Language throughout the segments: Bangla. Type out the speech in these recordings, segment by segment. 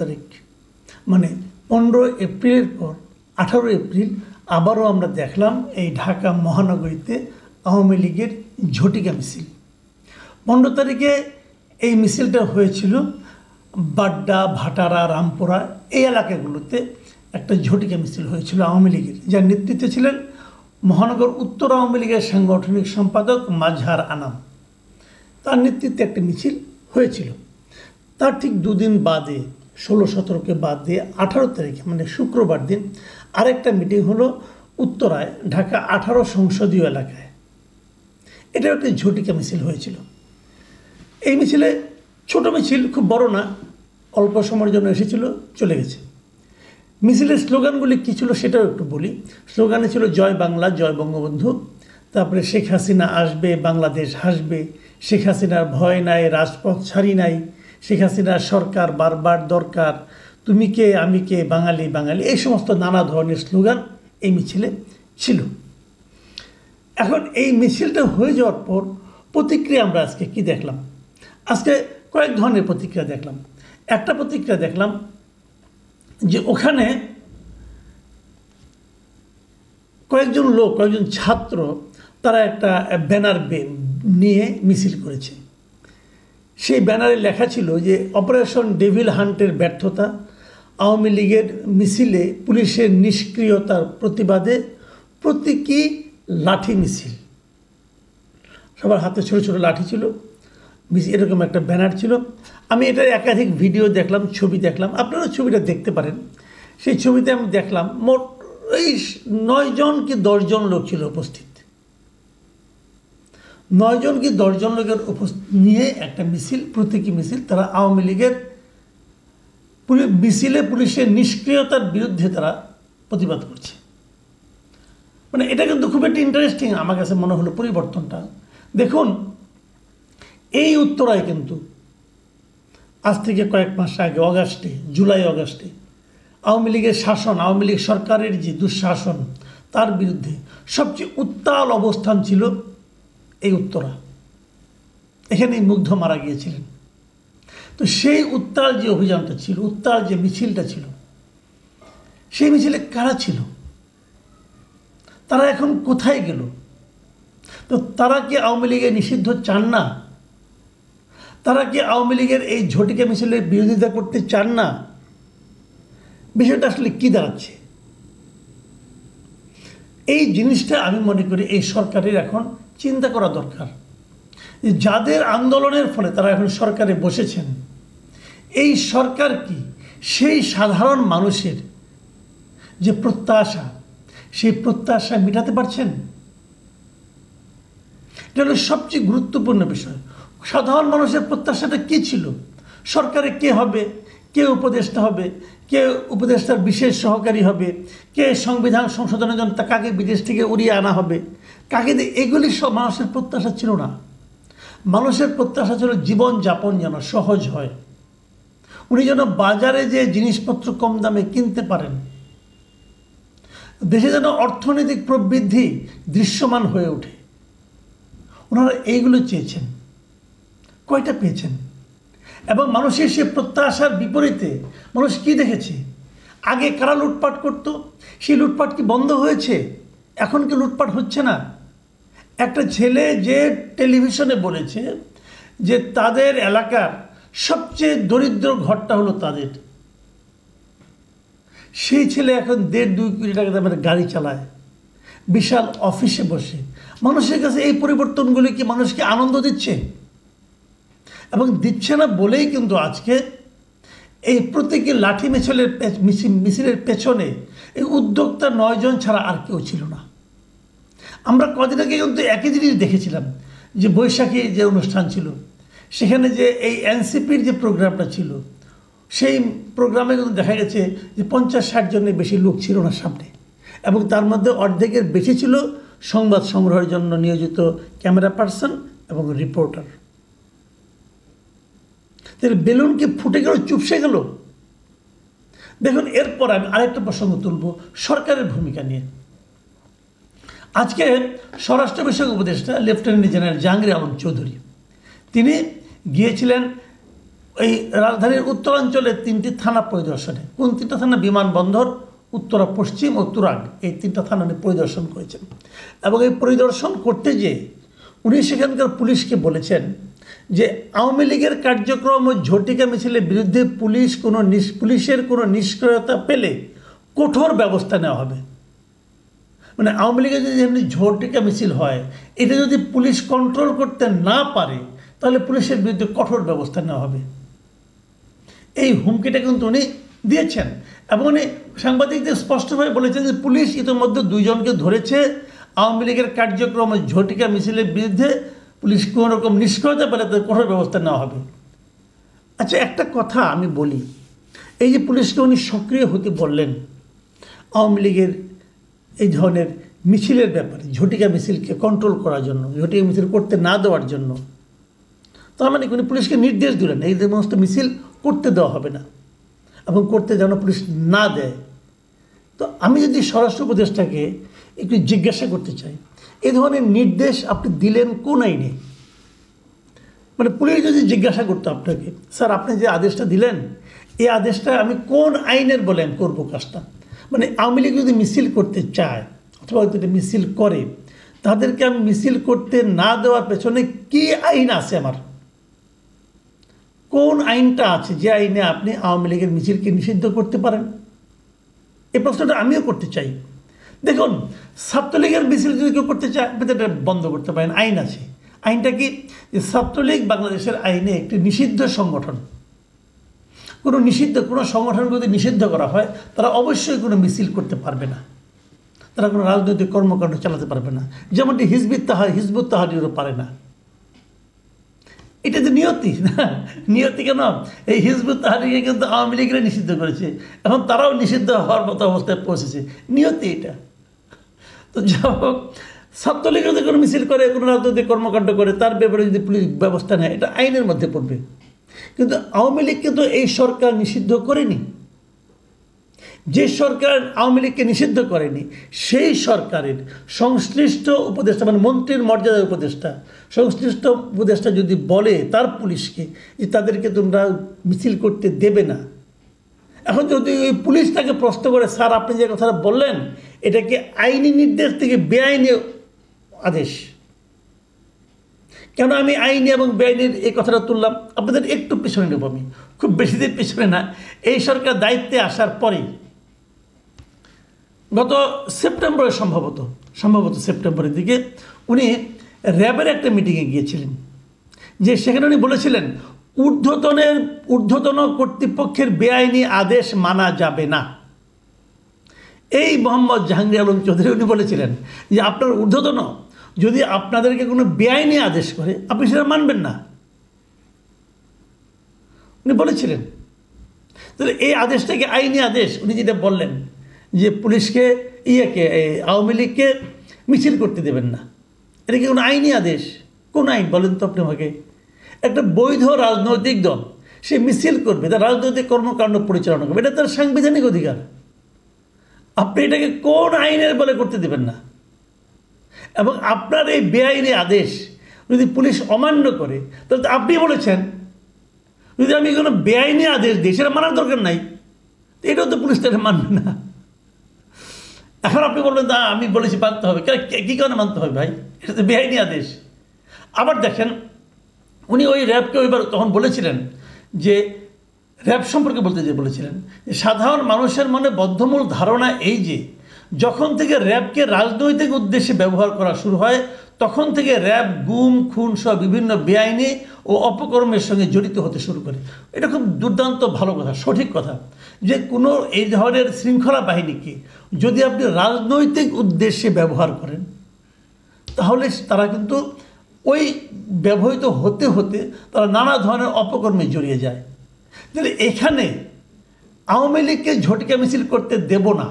তারিখ, মানে 15 এপ্রিলের পর 18 এপ্রিল আবারও আমরা দেখলাম এই ঢাকা মহানগরীতে আওয়ামী লীগের ঝটিকা মিছিল। 15 তারিখে এই মিছিলটা হয়েছিল বাড্ডা, ভাটারা, রামপুরা এই এলাকাগুলোতে একটা ঝটিকা মিছিল হয়েছিল আওয়ামী লীগের, যার নেতৃত্বে ছিলেন মহানগর উত্তর আওয়ামী লীগের সাংগঠনিক সম্পাদক মাজহার আনাম। তার নেতৃত্বে একটা মিছিল হয়েছিল। তার ঠিক দুদিন বাদে 16-17কে বাদ দিয়ে 18 তারিখে মানে শুক্রবার দিন আরেকটা মিটিং হলো উত্তরায় ঢাকা 18 সংসদীয় এলাকায়। এটা একটা ঝটিকা মিছিল হয়েছিল। এই মিছিলে ছোট মিছিল, খুব বড় না, অল্প সময়ের জন্য এসেছিল, চলে গেছে। মিছিলের স্লোগানগুলি কী ছিল সেটাও একটু বলি। স্লোগানে ছিল জয় বাংলা, জয় বঙ্গবন্ধু, তারপরে শেখ হাসিনা আসবে, বাংলাদেশ হাসবে, শেখ হাসিনার ভয় নাই, রাজপথ ছাড়ি নাই, শেখ হাসিনার সরকার বারবার দরকার, তুমি কে আমি কে, বাঙালি বাঙালি, এই সমস্ত নানা ধরনের স্লোগান এই মিছিলে ছিল। এখন এই মিছিলটা হয়ে যাওয়ার পর প্রতিক্রিয়া আমরা আজকে কি দেখলাম? আজকে কয়েক ধরনের প্রতিক্রিয়া দেখলাম। একটা প্রতিক্রিয়া দেখলাম যে ওখানে কয়েকজন লোক, কয়েকজন ছাত্র, তারা একটা ব্যানার নিয়ে মিছিল করেছে। সেই ব্যানারে লেখা ছিল যে অপারেশন ডেভিল হান্টের ব্যর্থতা, আওয়ামী লীগের মিছিলে পুলিশের নিষ্ক্রিয়তার প্রতিবাদে প্রতীকী লাঠি মিছিল। সবার হাতে ছোটো ছোটো লাঠি ছিল, এরকম একটা ব্যানার ছিল। আমি এটার একাধিক ভিডিও দেখলাম, ছবি দেখলাম, আপনারা ছবিটা দেখতে পারেন। সেই ছবিতে আমি দেখলাম মোট এই 9 জন কি 10 জন লোক ছিল উপস্থিত। 9 জন কি 10 জন লোকের নিয়ে একটা মিছিল, প্রতীকী মিছিল। তারা আওয়ামী লীগের মিছিলে পুলিশের নিষ্ক্রিয়তার বিরুদ্ধে তারা প্রতিবাদ করছে। মানে এটা কিন্তু খুব একটা ইন্টারেস্টিং আমার কাছে মনে হলো পরিবর্তনটা। দেখুন, এই উত্তরায় কিন্তু আজ থেকে কয়েক মাস আগে জুলাই অগাস্টে আওয়ামী লীগের শাসন, আওয়ামী লীগ সরকারের যে দুঃশাসন, তার বিরুদ্ধে সবচেয়ে উত্তাল অবস্থান ছিল এই উত্তরা। এখানেই মুগ্ধ মারা গিয়েছিলেন। তো সেই উত্তাল যে অভিযানটা ছিল, উত্তাল যে মিছিলটা ছিল, সেই মিছিলে কারা ছিল? তারা এখন কোথায় গেল? তো তারা কি আওয়ামী লীগের নিষিদ্ধ চান না? তারা কি আওয়ামী লীগের এই ঝটিকা মিছিলের বিরোধিতা করতে চান না? বিষয়টা আসলে কি দাঁড়াচ্ছে? এই জিনিসটা আমি মনে করি এই সরকারের এখন চিন্তা করা দরকার। যাদের আন্দোলনের ফলে তারা এখন সরকারে বসেছেন, এই সরকার কি সেই সাধারণ মানুষের যে প্রত্যাশা, সেই প্রত্যাশা মেটাতে পারছেন? এটা হলো সবচেয়ে গুরুত্বপূর্ণ বিষয়। সাধারণ মানুষের প্রত্যাশাটা কী ছিল? সরকারে কে হবে, কে উপদেষ্টা হবে, কে উপদেষ্টার বিশেষ সহকারী হবে, কে সংবিধান সংশোধনের জন্য কাকে বিদেশ থেকে উড়িয়ে আনা হবে, কাকে দিয়ে, এগুলি সব মানুষের প্রত্যাশা ছিল না। মানুষের প্রত্যাশা ছিল জীবনযাপন যেন সহজ হয়, উনি যেন বাজারে যে জিনিসপত্র কম দামে কিনতে পারেন, দেশে যেন অর্থনৈতিক প্রবৃদ্ধি দৃশ্যমান হয়ে ওঠে। ওনারা এইগুলো চেয়েছেন। কয়টা পেয়েছেন? এবং মানুষের সে প্রত্যাশার বিপরীতে মানুষ কি দেখেছে? আগে কারা লুটপাট করত, সেই লুটপাট কি বন্ধ হয়েছে? এখন কি লুটপাট হচ্ছে না? একটা ছেলে যে টেলিভিশনে বলেছে যে তাদের এলাকার সবচেয়ে দরিদ্র ঘরটা হলো তাদের, সেই ছেলে এখন 1.5-2 কোটি টাকা দামের গাড়ি চালায়, বিশাল অফিসে বসে। মানুষের কাছে এই পরিবর্তনগুলি কি মানুষকে আনন্দ দিচ্ছে? এবং দিচ্ছে না বলেই কিন্তু আজকে এই প্রত্যেকে লাঠি মিছিলের পেছনে এই উদ্যোক্তা 9 জন ছাড়া আর কেউ ছিল না। আমরা কদিন আগে কিন্তু একই জিনিস দেখেছিলাম যে বৈশাখী যে অনুষ্ঠান ছিল, সেখানে যে এই এনসিপির যে প্রোগ্রামটা ছিল, সেই প্রোগ্রামে কিন্তু দেখা গেছে যে 50-60 জনের বেশি লোক ছিল না সামনে, এবং তার মধ্যে অর্ধেকের বেশি ছিল সংবাদ সংগ্রহের জন্য নিয়োজিত ক্যামেরা পার্সন এবং রিপোর্টার। তাহলে বেলুন কি ফুটে গেল, চুপসে গেল? দেখুন, এরপর আমি আরেকটা প্রসঙ্গ তুলব সরকারের ভূমিকা নিয়ে। আজকে স্বরাষ্ট্র বিষয়ক উপদেষ্টা লেফটেন্যান্ট জেনারেল জাহাঙ্গীর আলম চৌধুরী তিনি গিয়েছিলেন এই রাজধানীর উত্তরাঞ্চলে 3টি থানা পরিদর্শনে, কোন 3টা থানা? বিমানবন্দর, উত্তরা পশ্চিম ও তুরাগ, এই 3টা থানা পরিদর্শন করেছেন। এবং এই পরিদর্শন করতে যেয়ে উনি সেখানকার পুলিশকে বলেছেন যে আওয়ামী লীগের কার্যক্রম ও ঝটিকা মিছিলের বিরুদ্ধে পুলিশের কোনো নিষ্ক্রিয়তা পেলে কঠোর ব্যবস্থা নেওয়া হবে। মানে আওয়ামী লীগের যদি এমনি ঝটিকা মিছিল হয়, এটা যদি পুলিশ কন্ট্রোল করতে না পারে তাহলে পুলিশের বিরুদ্ধে কঠোর ব্যবস্থা নেওয়া হবে, এই হুমকিটা কিন্তু উনি দিয়েছেন। এবং উনি সাংবাদিকদের স্পষ্টভাবে বলেছেন যে পুলিশ ইতিমধ্যে 2 জনকে ধরেছে, আওয়ামী লীগের কার্যক্রম ঝটিকা মিছিলের বিরুদ্ধে পুলিশ কোনো রকম নিষ্ক্রিয়তা পেলে তাদের কঠোর ব্যবস্থা নেওয়া হবে। আচ্ছা, একটা কথা আমি বলি, এই যে পুলিশকে উনি সক্রিয় হতে বললেন আওয়ামী লীগের এই ধরনের মিছিলের ব্যাপারে, ঝটিকা মিছিলকে কন্ট্রোল করার জন্য, ঝটিকা মিছিল করতে না দেওয়ার জন্য, তার মানে উনি পুলিশকে নির্দেশ দিলেন এই সমস্ত মিছিল করতে দেওয়া হবে না এবং করতে যেন পুলিশ না দেয়। তো আমি যদি স্বরাষ্ট্র উপদেষ্টাকে একটু জিজ্ঞাসা করতে চাই, এই ধরনের নির্দেশ আপনি দিলেন কোন আইনে? মানে পুলিশ যদি জিজ্ঞাসা করতো আপনাকে, স্যার আপনি যে আদেশটা দিলেন এই আদেশটা আমি কোন আইনের বলে আমি করবো কাজটা? মানে আওয়ামী লীগ যদি মিছিল করতে চায় অথবা যদি মিছিল করে, তাদেরকে আমি মিছিল করতে না দেওয়ার পেছনে কি আইন আছে? আমার কোন আইনটা আছে যে আইনে আপনি আওয়ামী লীগের মিছিলকে নিষিদ্ধ করতে পারেন? এই প্রশ্নটা আমিও করতে চাই। দেখুন, ছাত্রলীগের মিছিল যদি কেউ করতে চায় আপনি এটা বন্ধ করতে পারেন, আইন আছে। আইনটা কি? যে ছাত্রলীগ বাংলাদেশের আইনে একটি নিষিদ্ধ সংগঠন। কোনো সংগঠনকে যদি নিষিদ্ধ করা হয় তারা অবশ্যই কোনো মিছিল করতে পারবে না, তারা কোনো রাজনৈতিক কর্মকাণ্ড চালাতে পারবে না, যেমনটি হিজবুত তাহরিরও পারে না। এটা তো নিয়তি না, নিয়তি কেন? এই হিজবুত তাহরিরকে কিন্তু আওয়ামী লীগরা নিষিদ্ধ করেছে, এখন তারাও নিষিদ্ধ হওয়ার মতো অবস্থায় পৌঁছেছে, নিয়তি এটা। তো যা হোক, ছাত্রলীগ যদি কোনো মিছিল করে, কোনো রাজনৈতিক কর্মকাণ্ড করে, তার ব্যাপারে যদি পুলিশ ব্যবস্থা নেয়, এটা আইনের মধ্যে পড়বে। কিন্তু আওয়ামী লীগ কিন্তু এই সরকার নিষিদ্ধ করেনি। যে সরকার আওয়ামী লীগকে নিষিদ্ধ করেনি সেই সরকারের সংশ্লিষ্ট উপদেষ্টা, মানে মন্ত্রীর মর্যাদার উপদেষ্টা, সংশ্লিষ্ট উপদেষ্টা যদি বলে তার পুলিশকে যে তাদেরকে তোমরা মিছিল করতে দেবে না, এখন যদি ওই পুলিশ তাকে প্রশ্ন করে, স্যার আপনি যে কথাটা বললেন এটা কি আইনি নির্দেশ থেকে বেআইনি আদেশ? কেন আমি আইনি এবং বেআইনের এই কথাটা তুললাম? আপনাদের একটু পিছনে নেব, আমি খুব বেশি দিন পিছনে না, এই সরকার দায়িত্বে আসার পরেই গত সেপ্টেম্বরে সম্ভবত সেপ্টেম্বরের দিকে উনি র্যাবের একটা মিটিংয়ে গিয়েছিলেন, যে সেখানে উনি বলেছিলেন ঊর্ধ্বতন কর্তৃপক্ষের বেআইনি আদেশ মানা যাবে না। এই মোহাম্মদ জাহাঙ্গীর আলম চৌধুরী উনি বলেছিলেন যে আপনার ঊর্ধ্বতন যদি আপনাদেরকে কোনো বেআইনি আদেশ করে আপনি সেটা মানবেন না, উনি বলেছিলেন। তাহলে এই আদেশটাকে আইনি আদেশ। উনি যেটা বললেন যে পুলিশকে আওয়ামী লীগকে মিছিল করতে দেবেন না, এটা কি কোনো আইনি আদেশ? কোন আইন বলেন তো আপনি আমাকে? একটা বৈধ রাজনৈতিক দল সে মিছিল করবে, তার রাজনৈতিক কর্মকাণ্ড পরিচালনা করবে, এটা তার সাংবিধানিক অধিকার। আপনি এটাকে কোন আইনের বলে করতে দেবেন না? এবং আপনার এই বেআইনি আদেশ যদি পুলিশ অমান্য করে, তাহলে তো আপনি বলেছেন যদি আমি কোনো বেআইনি আদেশ দিই সেটা মানার দরকার নাই, এটাও তো পুলিশ তাকে মানবে না। এখন আপনি বলবেন না আমি বলেছি মানতে হবে, কী কারণে মানতে হবে ভাই? এটা তো বেআইনি আদেশ। আবার দেখেন, উনি ওই র্যাবকে ওইবার তখন বলেছিলেন যে র্যাব সম্পর্কে বলেছিলেন যে সাধারণ মানুষের মনে বদ্ধমূল ধারণা এই যে যখন থেকে র্যাবকে রাজনৈতিক উদ্দেশ্যে ব্যবহার করা শুরু হয় তখন থেকে র্যাব গুম খুন সহ বিভিন্ন বেআইনি ও অপকর্মের সঙ্গে জড়িত হতে শুরু করে। এটা খুব দুর্দান্ত ভালো কথা, সঠিক কথা, যে কোনো এই ধরনের শৃঙ্খলা বাহিনীকে যদি আপনি রাজনৈতিক উদ্দেশ্যে ব্যবহার করেন তাহলে তারা কিন্তু ওই ব্যবহৃত হতে হতে তারা নানা ধরনের অপকর্মে জড়িয়ে যায়। তাহলে এখানে আওয়ামী লীগকে ঝটিকা মিছিল করতে দেব না,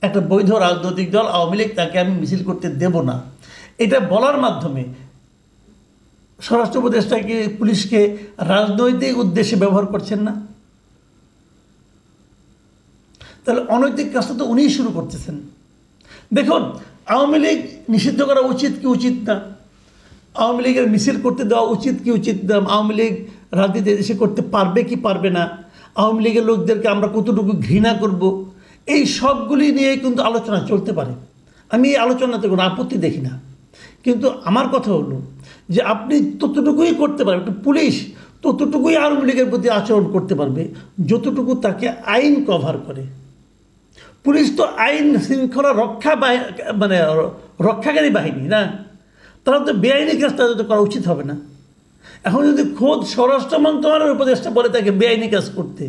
একটা বৈধ রাজনৈতিক দল আওয়ামী লীগ, তাকে আমি মিছিল করতে দেব না, এটা বলার মাধ্যমে স্বরাষ্ট্র উপদেষ্টাকে পুলিশকে রাজনৈতিক উদ্দেশ্যে ব্যবহার করছেন না। তাহলে অনৈতিক কাজটা তো উনিই শুরু করতেছেন। দেখুন, আওয়ামী লীগ নিষিদ্ধ করা উচিত কি উচিত না, আওয়ামী লীগের মিছিল করতে দেওয়া উচিত কি উচিত না, আওয়ামী লীগ রাজনীতি দেশে করতে পারবে কি পারবে না, আওয়ামী লীগের লোকদেরকে আমরা কতটুকু ঘৃণা করব, এই সবগুলি নিয়ে কিন্তু আলোচনা চলতে পারে। আমি এই আলোচনাতে কোনো আপত্তি দেখি না। কিন্তু আমার কথা হলো যে আপনি ততটুকুই করতে পারবেন, একটা পুলিশ ততটুকুই আওয়ামী লীগের প্রতি আচরণ করতে পারবে যতটুকু তাকে আইন কভার করে। পুলিশ তো আইন শৃঙ্খলা মানে রক্ষাকারী বাহিনী না, তারা তো বেআইনি কাজ তাদের তো করা উচিত হবে না। এখন যদি খোদ স্বরাষ্ট্র মন্ত্রণালয়ের উপদেষ্টা বলে তাকে বেআইনি কাজ করতে,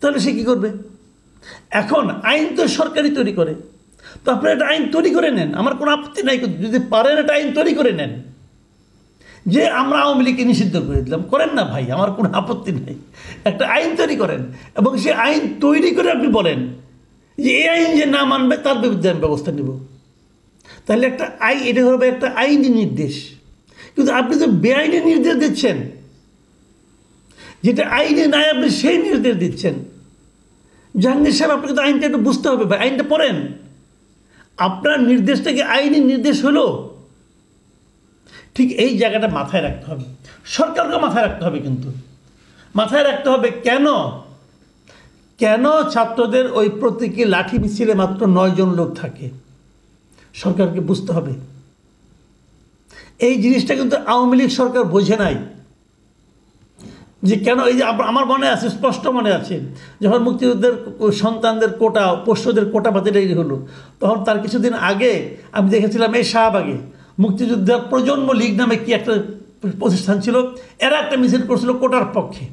তাহলে সে কী করবে? এখন আইন তো সরকারই তৈরি করে, তো আপনারা একটা আইন তৈরি করে নেন, আমার কোনো আপত্তি নাই। যদি পারেন একটা আইন তৈরি করে নেন যে আমরা আওয়ামী লীগকে নিষিদ্ধ করে দিলাম, করেন না ভাই, আমার কোনো আপত্তি নেই। একটা আইন তৈরি করেন এবং সে আইন তৈরি করে আপনি বলেন যে এই আইন যে না মানবে তার বিরুদ্ধে আমি ব্যবস্থা নেব। তাহলে একটা এটা হবে একটা আইনি নির্দেশ। কিন্তু আপনি তো বেআইনি নির্দেশ দিচ্ছেন, যেটা আইনে নাই আপনি সেই নির্দেশ দিচ্ছেন। জাহাঙ্গীর সাহেব, আপনাকে তো আইনটা একটু বুঝতে হবে ভাই, আইনটা পড়েন। আপনার নির্দেশটা কি আইনি নির্দেশ হলো? ঠিক এই জায়গাটা মাথায় রাখতে হবে, সরকারকে মাথায় রাখতে হবে। কিন্তু মাথায় রাখতে হবে কেন ছাত্রদের ওই প্রতীকী লাঠি মিছিলে মাত্র 9 জন লোক থাকে, সরকারকে বুঝতে হবে। এই জিনিসটা কিন্তু আওয়ামী লীগ সরকার বোঝে নাই যে কেন। এই যে আমার মনে আছে, স্পষ্ট মনে আছে, যখন মুক্তিযুদ্ধের সন্তানদের কোটা, পোষ্যদের কোটা বাতিল হলো, তখন তার কিছুদিন আগে আমি দেখেছিলাম এই শাহবাগে মুক্তিযুদ্ধের প্রজন্ম লীগ নামে কি একটা প্রতিষ্ঠান ছিল, এরা একটা মিছিল করছিল কোটার পক্ষে।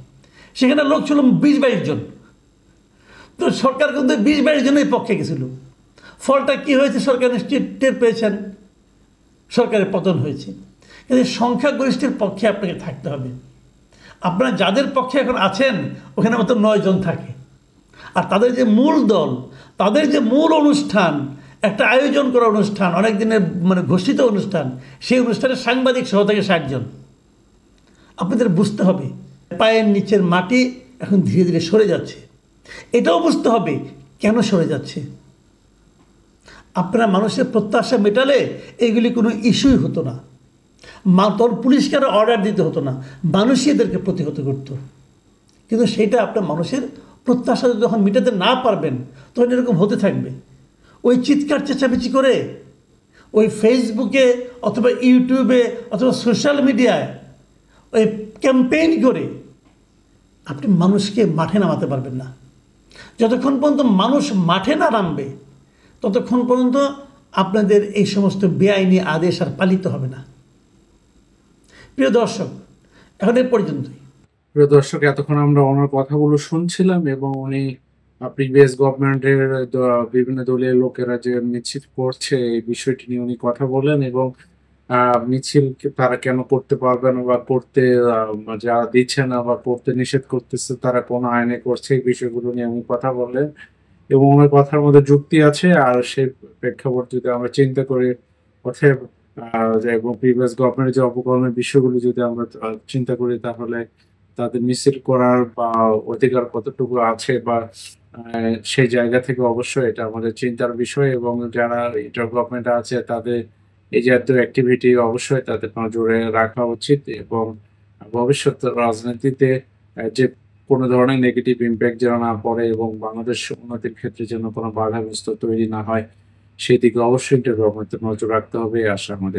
সেখানে লোক ছিল 20-22 জন। তো সরকার কিন্তু 20-22 জনের পক্ষে গেছিল। ফলটা কি হয়েছে সরকার নিশ্চিত টের পেয়েছেন, সরকারের পতন হয়েছে। কিন্তু সংখ্যাগরিষ্ঠের পক্ষে আপনাকে থাকতে হবে। আপনারা যাদের পক্ষে এখন আছেন ওখানে মাত্র 9 জন থাকে, আর তাদের যে মূল দল, তাদের যে মূল অনুষ্ঠান, একটা আয়োজন করা অনুষ্ঠান, অনেক দিনের মানে ঘোষিত অনুষ্ঠান, সেই অনুষ্ঠানে সাংবাদিক সহ থাকে 60 জন। আপনাদের বুঝতে হবে পায়ের নিচের মাটি এখন ধীরে ধীরে সরে যাচ্ছে। এটাও বুঝতে হবে কেন সরে যাচ্ছে। আপনারা মানুষের প্রত্যাশা মেটালে এগুলি কোনো ইস্যুই হতো না, তোর পুলিশকে আরও অর্ডার দিতে হতো না, মানুষই এদেরকে প্রতিহত করতো। কিন্তু সেটা আপনার মানুষের প্রত্যাশা যখন মেটাতে না পারবেন তখন এরকম হতে থাকবে। ওই চিৎকার চেঁচামেচি করে ওই ফেসবুকে অথবা ইউটিউবে অথবা সোশ্যাল মিডিয়ায় ওই ক্যাম্পেইন করে আপনি মানুষকে মাঠে নামাতে পারবেন না। যতক্ষণ পর্যন্ত মানুষ মাঠে না নামবে ততক্ষণ পর্যন্ত আপনাদের এই সমস্ত বেআইনি আদেশ আর পালিত হবে না। প্রিয় দর্শক, এখন এ পর্যন্তই। প্রিয় দর্শক, এতক্ষণ আমরা ওনার কথাগুলো শুনছিলাম এবং উনি প্রিভিয়াস গভর্নমেন্টের বিভিন্ন দলীয় লোকেরা যে মিছিল করছে এই বিষয়টি নিয়ে উনি কথা বলেন এবং মিছিল তারা কেন করতে পারবে না বা করতে যারা দিচ্ছে না বা করতে নিষেধ করতেছে তারা কোন আইনে করছে, এই বিষয়গুলো নিয়ে উনি কথা বললেন এবং ওনার কথার মধ্যে যুক্তি আছে। আর সেই প্রেক্ষাপট যদি আমরা চিন্তা করি অতএব এবং প্রিভিয়াস গভর্নমেন্টের যে অপকর্মের বিষয়গুলো যদি আমরা চিন্তা করি তাহলে তাদের মিছিল করার বা অধিকার কতটুকু আছে বা সেই জায়গা থেকে অবশ্যই এটা আমাদের চিন্তার বিষয়। এবং যারা ইন্টার গভর্নমেন্ট আছে তাদের এই জাতীয় অ্যাক্টিভিটি অবশ্যই তাদের নজরে রাখা উচিত এবং ভবিষ্যৎ রাজনীতিতে যে কোনো ধরনের নেগেটিভ ইম্প্যাক্ট যেন না পড়ে এবং বাংলাদেশ উন্নতির ক্ষেত্রে যেন কোনো বাধাগ্রস্ত তৈরি না হয় সেই দিকে অবশ্যই ইন্টার গভর্নমেন্টের নজর রাখতে হবে, এই আশা আমাদের।